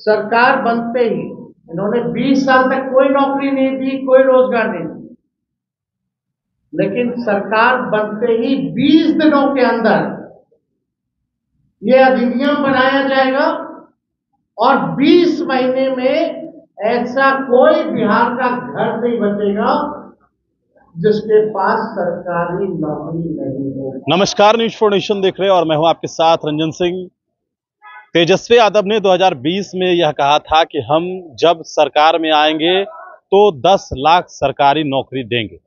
सरकार बनते ही इन्होंने 20 साल तक कोई नौकरी नहीं दी, कोई रोजगार नहीं दी, लेकिन सरकार बनते ही 20 दिनों के अंदर ये अधिनियम बनाया जाएगा और 20 महीने में ऐसा कोई बिहार का घर नहीं बचेगा जिसके पास सरकारी नौकरी नहीं हो। नमस्कार, न्यूज़ फॉर नेशन देख रहे हैं और मैं हूं आपके साथ रंजन सिंह। तेजस्वी यादव ने 2020 में यह कहा था कि हम जब सरकार में आएंगे तो 10 लाख सरकारी नौकरी देंगे,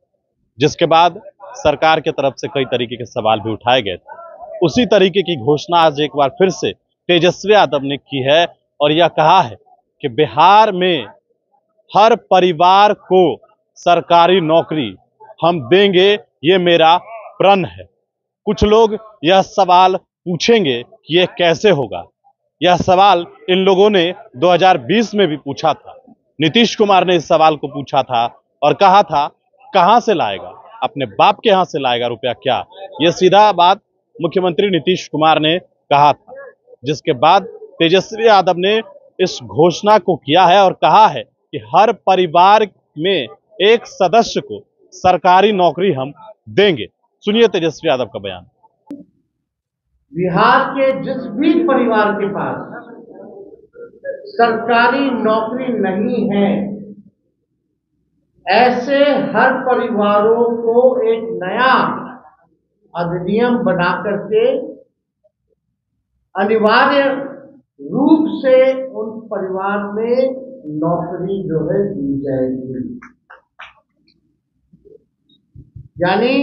जिसके बाद सरकार की तरफ से कई तरीके के सवाल भी उठाए गए थे। उसी तरीके की घोषणा आज एक बार फिर से तेजस्वी यादव ने की है और यह कहा है कि बिहार में हर परिवार को सरकारी नौकरी हम देंगे, ये मेरा प्रण है। कुछ लोग यह सवाल पूछेंगे कि यह कैसे होगा। यह सवाल इन लोगों ने 2020 में भी पूछा था। नीतीश कुमार ने इस सवाल को पूछा था और कहा था कहां से लाएगा, अपने बाप के यहां से लाएगा रुपया क्या। यह सीधा बात मुख्यमंत्री नीतीश कुमार ने कहा था, जिसके बाद तेजस्वी यादव ने इस घोषणा को किया है और कहा है कि हर परिवार में एक सदस्य को सरकारी नौकरी हम देंगे। सुनिए तेजस्वी यादव का बयान। बिहार के जिस भी परिवार के पास सरकारी नौकरी नहीं है, ऐसे हर परिवारों को एक नया अधिनियम बना करके अनिवार्य रूप से उन परिवार में नौकरी जो है दी जाएगी। यानी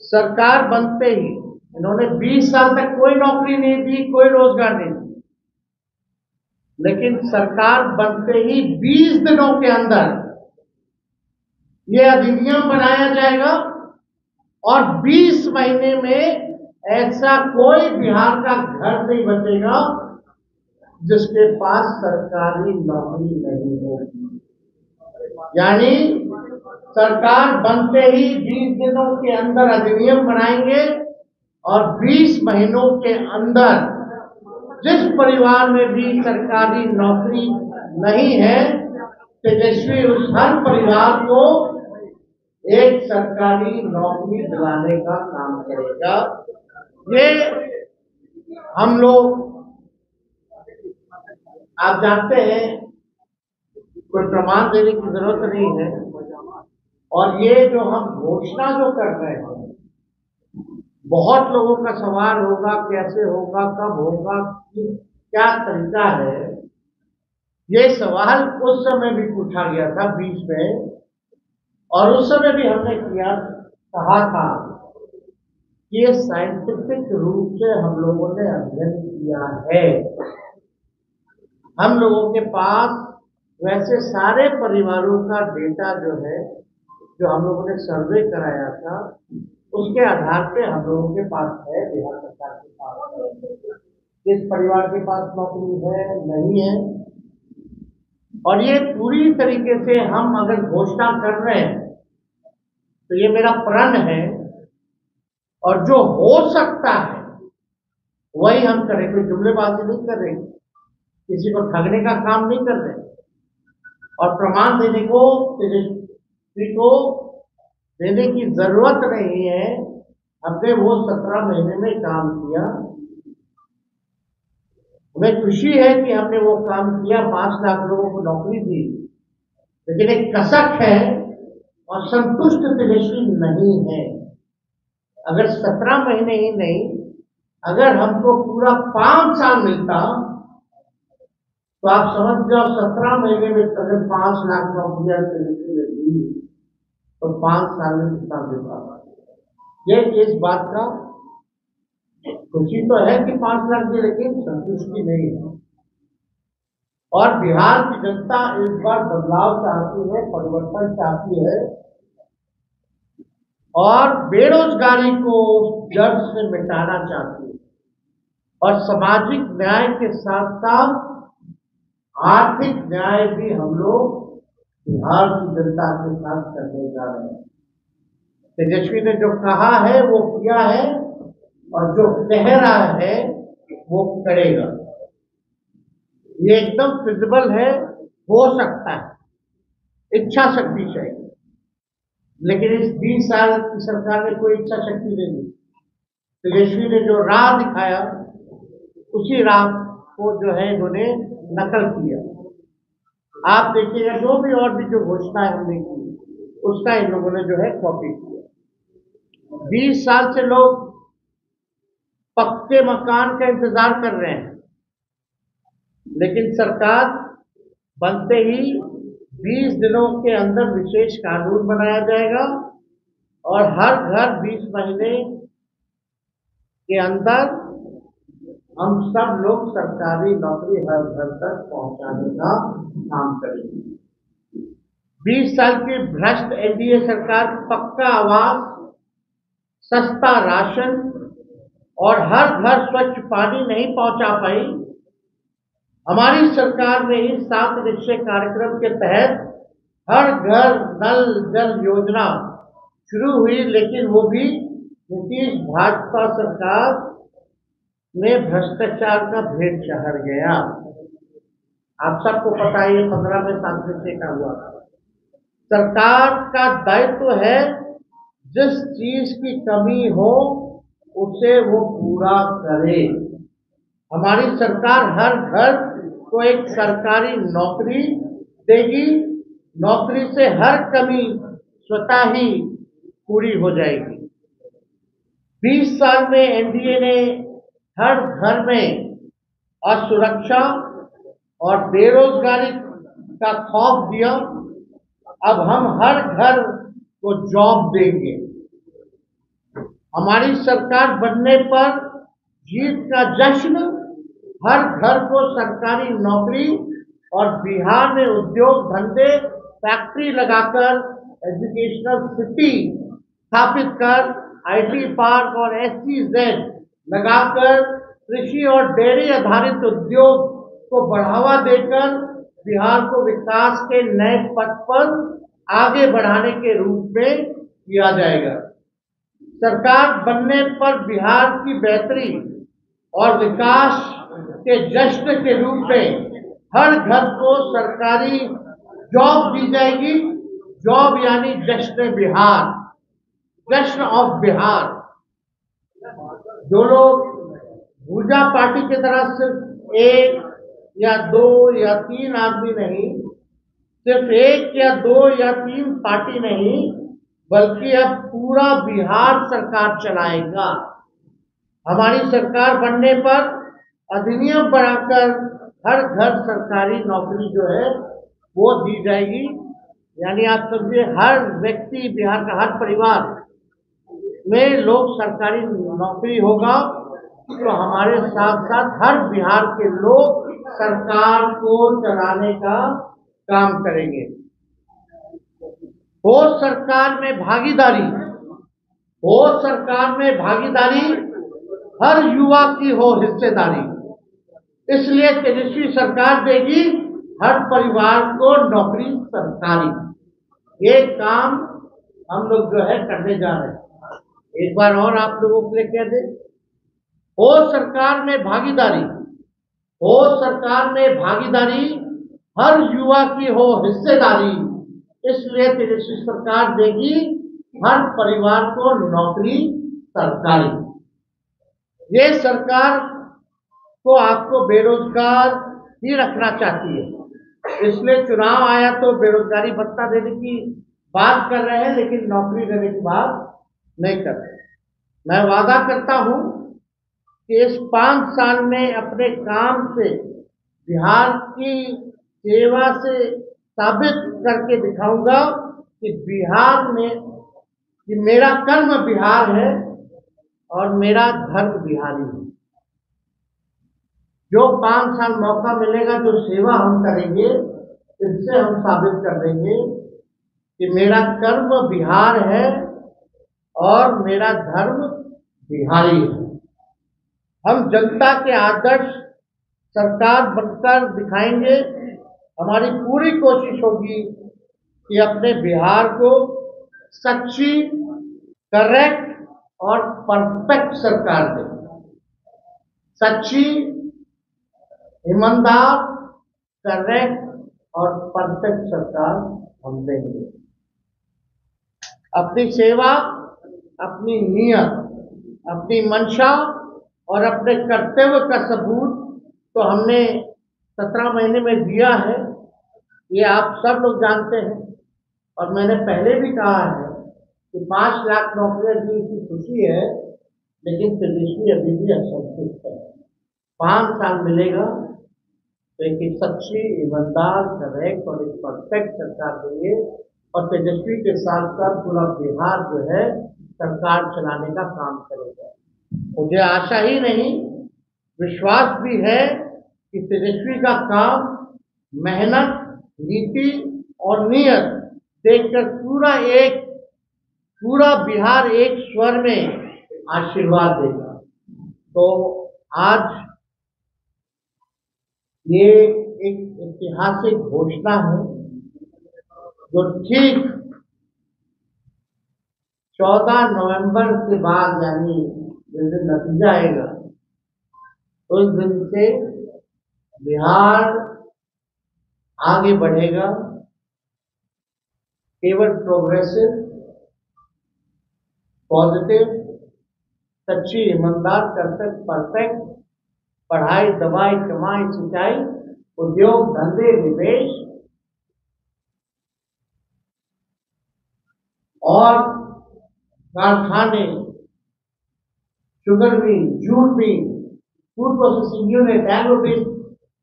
सरकार बनते ही इन्होंने 20 साल तक कोई नौकरी नहीं दी, कोई रोजगार नहीं दी, लेकिन सरकार बनते ही 20 दिनों के अंदर ये अधिनियम बनाया जाएगा और 20 महीने में ऐसा कोई बिहार का घर नहीं बचेगा जिसके पास सरकारी नौकरी नहीं होगी। यानी सरकार बनते ही 20 दिनों के अंदर अधिनियम बनाएंगे और 20 महीनों के अंदर जिस परिवार में भी सरकारी नौकरी नहीं है, तेजस्वी उस हर परिवार को एक सरकारी नौकरी दिलाने का काम करेगा। ये हम लोग आप जानते हैं, कोई प्रमाण देने की जरूरत नहीं है। और ये जो हम घोषणा जो कर रहे हैं, बहुत लोगों का सवाल होगा कैसे होगा, कब होगा, क्या तरीका है। ये सवाल उस समय भी पूछा गया था 20 में, और उस समय भी हमने कहा था कि ये साइंटिफिक रूप से हम लोगों ने अध्ययन किया है। हम लोगों के पास वैसे सारे परिवारों का डेटा जो है, जो हम लोगों ने सर्वे कराया था, उसके आधार पे हम लोगों के पास है, बिहार सरकार के पास किस परिवार के पास नौकरी है नहीं है। और ये पूरी तरीके से हम अगर घोषणा कर रहे हैं तो ये मेरा प्रण है, और जो हो सकता है वही हम करें। कोई जुमलेबाजी नहीं कर रहे, किसी को ठगने का काम नहीं कर रहे, और प्रमाण देने को तेजस्वी को देने की जरूरत नहीं है। हमने वो 17 महीने में काम किया। हमें खुशी है कि हमने वो काम किया, 5 लाख लोगों को नौकरी दी, लेकिन एक कसक है और संतुष्ट तेजस्वी नहीं है। अगर 17 महीने ही नहीं, अगर हमको पूरा 5 साल मिलता तो आप समझ जाओ 17 महीने में अगर 5 लाख नौकरियां दी तो 5 साल में कितना देता। ये इस बात का खुशी तो है कि 5 लाख दी, लेकिन संतुष्टि नहीं है। और बिहार की जनता इस बार बदलाव चाहती है, परिवर्तन चाहती है, और बेरोजगारी को जड़ से मिटाना चाहती है, और सामाजिक न्याय के साथ साथ आर्थिक न्याय भी हम लोग बिहार की जनता के साथ करने जा रहे हैं। तेजस्वी ने जो कहा है वो किया है, और जो कह रहा है वो करेगा। ये एकदम फिजिबल है, हो सकता है, इच्छा शक्ति चाहिए। लेकिन इस 20 साल की सरकार ने कोई इच्छा शक्ति नहीं दी। तेजस्वी ने जो राह दिखाया उसी राह को जो है इन्होंने नकल किया। आप देखिएगा जो भी और भी जो घोषणा हमने की उसका इन लोगों ने जो है कॉपी किया। 20 साल से लोग पक्के मकान का इंतजार कर रहे हैं, लेकिन सरकार बनते ही 20 दिनों के अंदर विशेष कानून बनाया जाएगा और हर घर 20 महीने के अंदर हम सब लोग सरकारी नौकरी हर घर तक पहुंचाने का काम करेंगे। 20 साल की भ्रष्ट एनडीए सरकार पक्का आवास, सस्ता राशन और हर घर स्वच्छ पानी नहीं पहुंचा पाई। हमारी सरकार ने ही 7 निश्चय कार्यक्रम के तहत हर घर नल जल योजना शुरू हुई, लेकिन वो भी नीतीश भाजपा सरकार में भ्रष्टाचार का भेद चढ़ गया। आप सबको पता है, ये 15 में 7 निश्चय का हुआ। सरकार का दायित्व है जिस चीज की कमी हो उसे वो पूरा करे। हमारी सरकार हर घर को एक सरकारी नौकरी देगी, नौकरी से हर कमी स्वतः ही पूरी हो जाएगी। 20 साल में एनडीए ने हर घर में असुरक्षा और बेरोजगारी का खौफ दिया। अब हम हर घर को जॉब देंगे। हमारी सरकार बनने पर जीत का जश्न, हर घर को सरकारी नौकरी और बिहार में उद्योग धंधे, फैक्ट्री लगाकर, एजुकेशनल सिटी स्थापित कर, आईटी पार्क और एसईजेड लगाकर कृषि और डेयरी आधारित उद्योग को बढ़ावा देकर बिहार को विकास के नए पथ पर आगे बढ़ाने के रूप में किया जाएगा। सरकार बनने पर बिहार की बेहतरी और विकास के जश्न के रूप में हर घर को सरकारी जॉब दी जाएगी। जॉब यानी जश्न बिहार, जश्न ऑफ बिहार। जो लोग भूजा पार्टी की तरह सिर्फ 1 या 2 या 3 आदमी नहीं, सिर्फ 1 या 2 या 3 पार्टी नहीं, बल्कि अब पूरा बिहार सरकार चलाएगा। हमारी सरकार बनने पर अधिनियम बनाकर हर घर सरकारी नौकरी जो है वो दी जाएगी। यानी आप समझिए हर व्यक्ति, बिहार का हर परिवार में लोग सरकारी नौकरी होगा, तो हमारे साथ साथ हर बिहार के लोग सरकार को चलाने का काम करेंगे। हो सरकार में भागीदारी, हो सरकार में भागीदारी, हर युवा की हो हिस्सेदारी। इसलिए तेजस्वी सरकार देगी हर परिवार को नौकरी सरकारी। ये काम हम लोग जो है करने जा रहे हैं। एक बार और आप लोगों के लिए कह दें, हो सरकार में भागीदारी, हो सरकार में भागीदारी, हर युवा की हो हिस्सेदारी। इसलिए तेजस्वी सरकार देगी हर परिवार को नौकरी सरकारी। ये सरकार को आपको बेरोजगार ही रखना चाहती है, इसलिए चुनाव आया तो बेरोजगारी भत्ता देने की बात कर रहे हैं, लेकिन नौकरी देने की बात नहीं कर रहे। मैं वादा करता हूं कि इस 5 साल में अपने काम से बिहार की सेवा से साबित करके दिखाऊंगा कि बिहार में कि मेरा कर्म बिहार है और मेरा धर्म बिहारी है। जो 5 साल मौका मिलेगा, जो सेवा हम करेंगे, इससे हम साबित कर देंगे कि मेरा कर्म बिहार है और मेरा धर्म बिहारी है। हम जनता के आदर्श सरकार बनकर दिखाएंगे। हमारी पूरी कोशिश होगी कि अपने बिहार को सच्ची, करेक्ट और परफेक्ट सरकार दें। सच्ची, ईमानदार करेक्ट और परफेक्ट सरकार हम देंगे। अपनी सेवा, अपनी नियत, अपनी मंशा और अपने कर्तव्य का सबूत तो हमने 17 महीने में दिया है, ये आप सब लोग जानते हैं। और मैंने पहले भी कहा है कि 5 लाख नौकरियां दी की खुशी है, लेकिन तेजस्वी अभी भी असंतुष्ट है। 5 साल मिलेगा तो एक सच्ची, ईमानदार, करेक्ट और एक परफेक्ट सरकार देंगे। और तेजस्वी के साथ साथ पूरा बिहार जो है सरकार चलाने का काम करेगा। मुझे आशा ही नहीं, विश्वास भी है कि तेजस्वी का काम, मेहनत, नीति और नियत देखकर पूरा बिहार एक स्वर में आशीर्वाद देगा। तो आज ये एक ऐतिहासिक घोषणा है जो ठीक 14 नवंबर के बाद, यानी जिस दिन नतीजा आएगा उस दिन से बिहार आगे बढ़ेगा, केवल प्रोग्रेसिव, पॉजिटिव, सच्ची, ईमानदार, कर्तव्य, परफेक्ट, पढ़ाई, दवाई, कमाई, सिंचाई, उद्योग, धंधे, निवेश और कारखाने, sugar mill, jute mill, food processing unit, agro based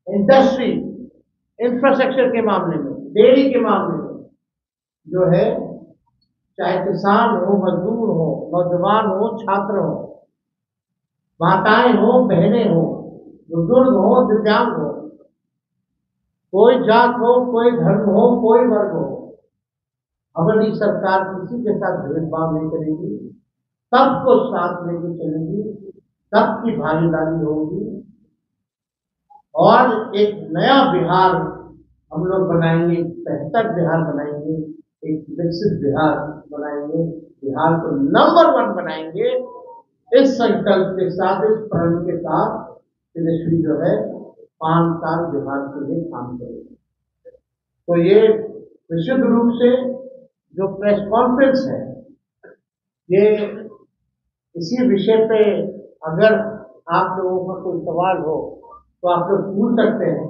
industry, infrastructure के मामले में, डेयरी के मामले में जो है, चाहे किसान हो, मजदूर हो, नौजवान हो, छात्र हो, माताएं हो, बहनें हो, बुजुर्ग हो, दिव्यांग हो, कोई जात हो, कोई धर्म हो, कोई वर्ग हो, हमारी सरकार किसी के साथ भेदभाव नहीं करेगी, सबको साथ लेकर चलेगी, सबकी भागीदारी होगी और एक नया बिहार हम लोग बनाएंगे, एक बेहतर बिहार बनाएंगे, एक विकसित बिहार बनाएंगे, बिहार को नंबर 1 बनाएंगे। इस संकल्प के साथ, इस प्रण के साथ तेजस्वी जो है 5 साल बिहार के लिए काम करेंगे। तो ये विशुद्ध रूप से जो प्रेस कॉन्फ्रेंस है, ये इसी विषय पे अगर आप लोगों का कोई सवाल हो तो आप लोग पूछ सकते हैं।